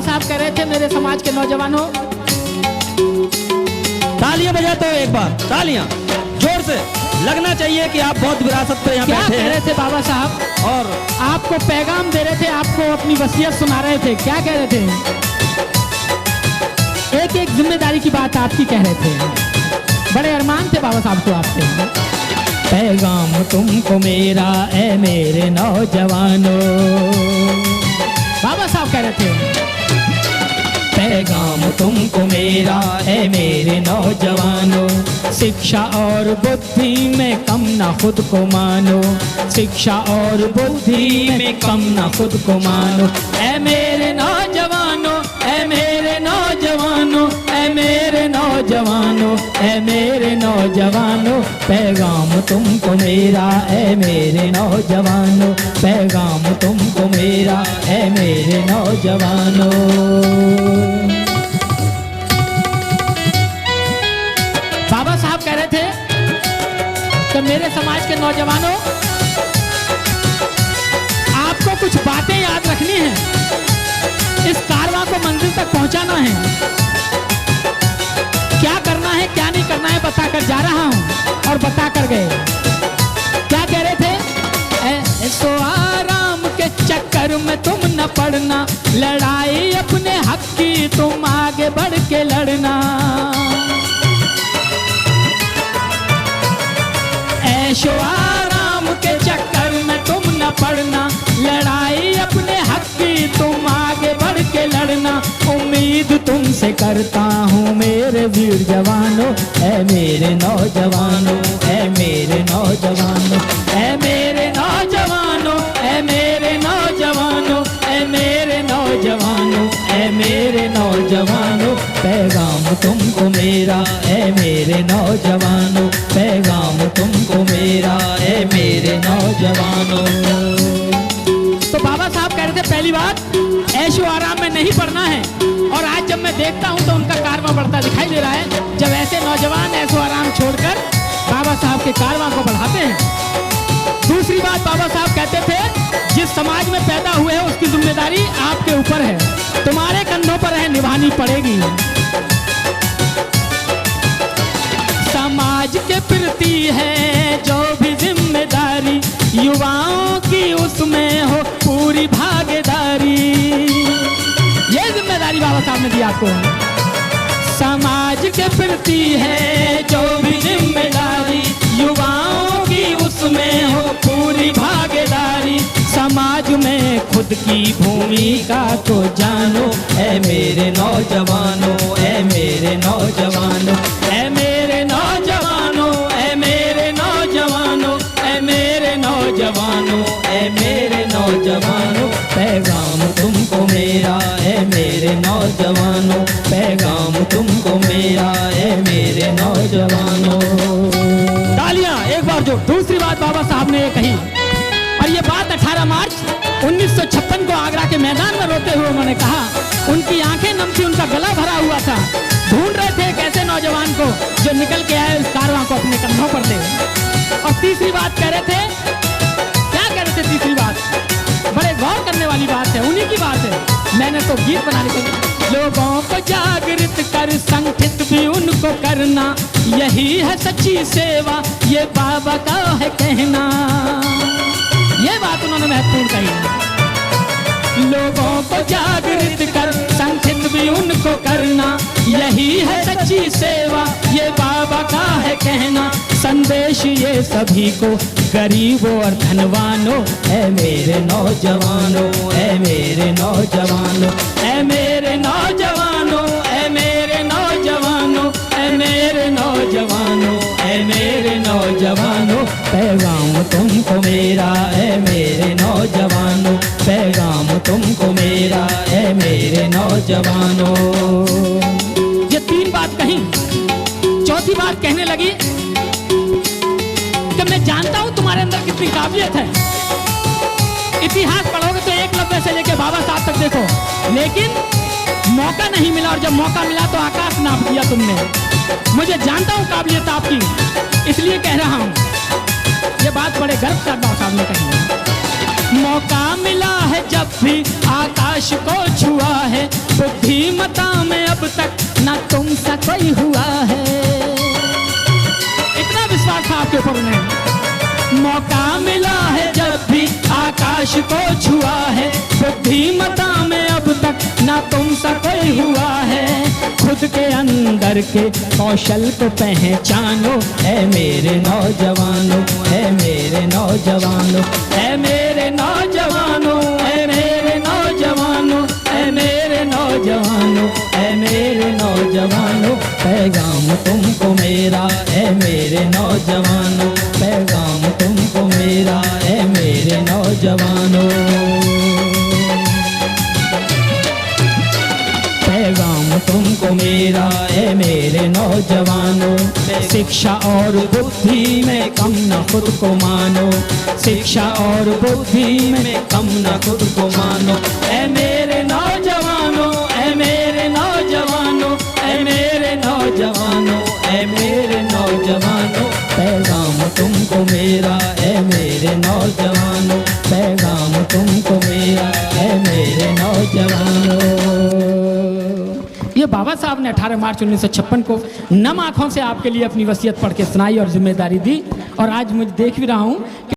साहब कह रहे थे मेरे समाज के नौजवानों, तालियां बजा तो एक बार, तालियां जोर से लगना चाहिए कि आप बहुत विरासत पे यहाँ क्या बैठे कह हैं। रहे थे बाबा साहब? और आपको पैगाम दे रहे थे, आपको अपनी वसीयत सुना रहे थे। क्या कह रहे थे? एक एक जिम्मेदारी की बात आपकी कह रहे थे। बड़े अरमान थे बाबा साहब को आपसे। पैगाम तुमको मेरा ए मेरे नौजवानों, बाबा साहब कह रहे थे पैगाम तुमको मेरा ए मेरे नौजवानों, शिक्षा और बुद्धि में कम ना खुद को मानो, शिक्षा और बुद्धि में कम ना खुद को मानो, ए मेरे नौजवानों, ए मेरे नौजवानों, ए मेरे नौजवानों, ए मेरे नौजवानों, पैगाम तुमको मेरा ए मेरे नौजवानों, पैगाम तुमको मेरा ए मेरे नौजवानों। बाबा साहब कह रहे थे कि मेरे समाज के नौजवानों, आपको कुछ बातें याद रखनी है, इस कारवां को मंजिल तक पहुंचाना है। क्या करना है क्या नहीं करना है बताकर जा रहा हूं और बता कर गए। क्या कह रहे थे? ऐसो आराम के चक्कर में तुम न पड़ना, लड़ाई अपने हक की तुम आगे बढ़ के लड़ना, ऐशो आराम के चक्कर में तुम न पड़ना, लड़ाई अपने हक की तुम आगे बढ़ के लड़ना, उम्मीद तुमसे करता हूँ मेरे वीर जवानों, ऐ मेरे नौजवानों, ऐ मेरे नौजवानों, ऐ मेरे नौजवानों, ऐ मेरे नौजवानों, ऐ मेरे नौजवानों, ऐ मेरे नौजवानों, पैगाम तुमको मेरा ऐ मेरे नौजवानों, पैगाम तुमको मेरा ऐ मेरे नौजवानों। तो बाबा साहब कह रहे थे पहली बात, ऐशो आराम में नहीं पड़ना है। और आज जब मैं देखता हूं तो उनका कारवां बढ़ता दिखाई दे रहा है, जब ऐसे नौजवान ऐशो आराम छोड़कर बाबा साहब के कारवां को बढ़ाते हैं। दूसरी बात बाबा साहब कहते थे, जिस समाज में पैदा हुए हैं उसकी जिम्मेदारी आपके ऊपर है, तुम्हारे कंधों पर है, निभानी पड़ेगी। समाज के प्रति है जो भी जिम्मेदारी, युवाओं की उसमें हो पूरी भागीदारी। ये जिम्मेदारी बाबा साहब ने दी आपको। समाज के प्रति है जो भी जिम्मेदारी, युवाओं की उसमें हो पूरी भागीदारी, समाज में खुद की भूमिका को जानो, ऐ मेरे नौजवानों, ऐ मेरे नौजवानों, ऐ मेरे नौजवानों, ऐ मेरे नौजवानों, ऐ मेरे नौजवानों, ऐ मेरे नौजवानों, पैगाम तुमको मेरा ऐ मेरे नौजवानों, पैगाम तुमको मेरा ऐ मेरे नौजवानों। तालियां एक बार जो। दूसरी बात बाबा साहब ने ये कही, और ये बात 18 मार्च 1956 को आगरा के मैदान में रोते हुए उन्होंने कहा। उनकी आंखें नम थी, उनका गला भरा हुआ था, ढूंढ रहे थे एक ऐसे नौजवान को जो निकल के आए इस कारवां को अपने कंधों पर ले। और तीसरी बात कह रहे थे, क्या कह रहे थे? तीसरी बात बड़े गौर करने वाली बात है, उन्हीं की बात है। मैंने तो गीत बनाने को, लोगों को जागृत कर संगठित भी उनको करना, यही है सच्ची सेवा, ये बाबा का है कहना। ये बात उन्होंने महत्वपूर्ण कही। लोगों को जागृत कर संगठित भी उनको करना, यही है सच्ची सेवा, ये बाबा का है कहना। संदेश ये सभी को, गरीबों और धनवानों, ऐ मेरे नौजवानों, ऐ मेरे नौजवानों, ऐ मेरे नौजवानों, ऐ मेरे नौजवानों, ऐ मेरे नौजवानों, ऐ मेरे नौजवानों, पैगाम तुमको मेरा ऐ मेरे नौजवानों, पैगाम तुमको मेरा ऐ मेरे नौजवानों। ये तीन बात कही। चौथी बात कहने लगी कि मैं जानता हूं तुम्हारे अंदर कितनी काबिलियत है। इतिहास पढ़ोगे तो एकलव्य से लेके बाबा साहब तक देखो, लेकिन मौका नहीं मिला, और जब मौका मिला तो आकाश नाप दिया तुमने। मुझे जानता हूं काबिलियत आपकी, इसलिए कह रहा हूं। ये बात बड़े गर्व से बाबा साहब ने कही है। मौका मिला है जब भी आकाश को छुआ है, तक ना तुमसा कोई हुआ है। इतना विश्वास था आपके ऊपर उन्हें। मौका मिला है जब भी आकाश को छुआ है, बुद्धिमता में अब तक ना तुमसा कोई हुआ है। खुद के अंदर के कौशल को पहचानो, है मेरे नौजवानों, है मेरे नौजवानों, है मेरे नौजवानों, है मेरे नौजवानों, है मेरे नौजवानों, है मेरे नौजवानों। पैगाम तुमको मेरा है मेरे नौजवानों, पैगाम तुमको मेरा है मेरे नौजवानों। पैगाम तुमको मेरा है मेरे नौजवानों। शिक्षा और बुद्धि में कम न खुद को मानो, शिक्षा और बुद्धि में कम न खुद को मानो। ऐ मेरे नौजवानों, ऐ मेरे नौजवानों, ऐ मेरे नौजवानों, ऐ मेरे नौजवानों। पैगाम तुमको मेरा है मेरे नौजवानों, पैगाम तुमको मेरा है मेरे नौजवानों। ये बाबा साहब ने 18 मार्च 1956 को नम आंखों से आपके लिए अपनी वसीयत पढ़ के सुनाई और जिम्मेदारी दी। और आज मुझे देख भी रहा हूँ